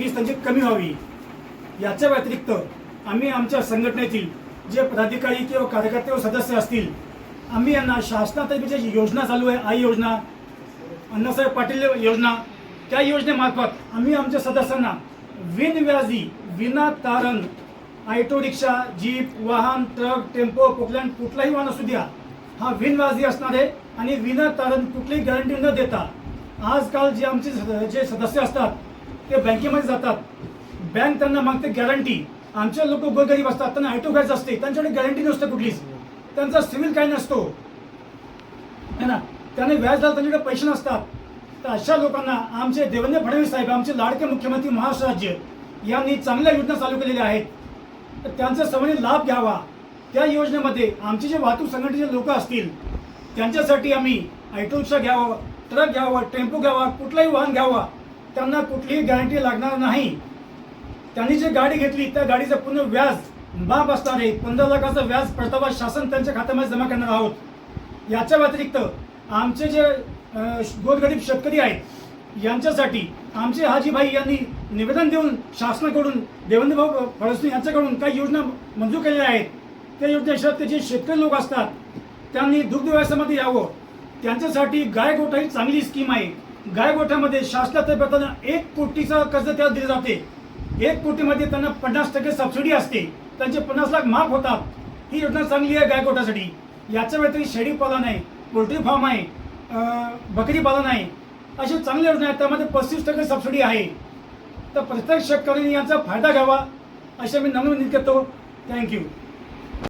fees त्यांची कमी व्हावी याच्या व्यतिरिक्त आम्ही आमच्या संघटनेतील जे पदाधिकारी किंवा कार्यकर्ते व सदस्य असतील आम्ही यांना शासनातर्फे जी योजना चालू आहे आई योजना अण्णासाहेब पाटील योजना त्या योजनेमार्फत आम्ही आमच्या सदस्यांना बिनव्याजी विना तारण ऑटो रिक्षा जीप वाहन ट्रक टेम्पो पोकलँड कुठलाही वाहन असू द्या हा बिनव्याजी असणार आहे आणि विना तारण कुठलीही गॅरंटी न देता आजकाल जे आमचे जे सदस्य असतात ते बँकेमध्ये जातात बँक त्यांना मागते गॅरंटी आमचे लोक गोरगरीब असतात त्यांना ऑटो घ्यायचं असते त्यांच्याकडे गॅरंटी नसते कुठलीच त्यांचा सिव्हिल काय नसतो है ना त्याने व्याजदार त्यांच्याकडे पैसे नसतात तर अशा लोकांना आमचे देवेंद्र फडणवीस साहेब आमचे लाडके मुख्यमंत्री महाराष्ट्र राज्य यांनी चांगल्या योजना चालू केलेल्या आहेत तर त्यांचा सर्वांनी लाभ घ्यावा त्या योजनेमध्ये आमचे जे वाहतूक संघटनेचे लोक असतील त्यांच्यासाठी आम्ही ऑटो रिक्षा घ्यावा ट्रक घ्यावा टेम्पो घ्यावा कुठलाही वाहन घ्यावा त्यांना कुठलीही गॅरंटी लागणार नाही त्यांनी जी गाडी घेतली त्या गाडीचं पूर्ण व्याज माफ असणार आहे 15 लाखाचं व्याज परतावा शासन त्यांच्या खात्यामध्ये जमा करणार आहोत याच्या व्यतिरिक्त आमचे जे गोरगरीब शेतकरी आहेत यांच्यासाठी आमचे हाजीभाई यांनी निवेदन देऊन शासनाकडून देवेंद्रभाऊ फडणवीस यांच्याकडून काही योजना मंजूर केलेल्या आहेत त्या योजनेशिवाय ते जे शेतकरी लोक असतात त्यांनी दुग्ध व्यवसायामध्ये यावं त्यांच्यासाठी गाय गोठा ही चांगली स्कीम आहे गाय गोठ्यामध्ये शासनातर्फे त्यांना 1 कोटीचं कर्ज त्याला दिले जाते 1 कोटीमध्ये त्यांना 50% सबसिडी असते त्यांचे 50 लाख माफ होतात ही योजना चांगली आहे गाय गोठ्यासाठी याच्या व्यतिरिक्त शेळी पालन आहे पोल्ट्री फार्म आहे बकरी पालन आहे अशी चांगली योजना आहे त्यामध्ये 35% सबसिडी आहे तर प्रत्येक शेतकऱ्यांनी याचा फायदा घ्यावा असे मी नम्र विनंती करतो थँक्यू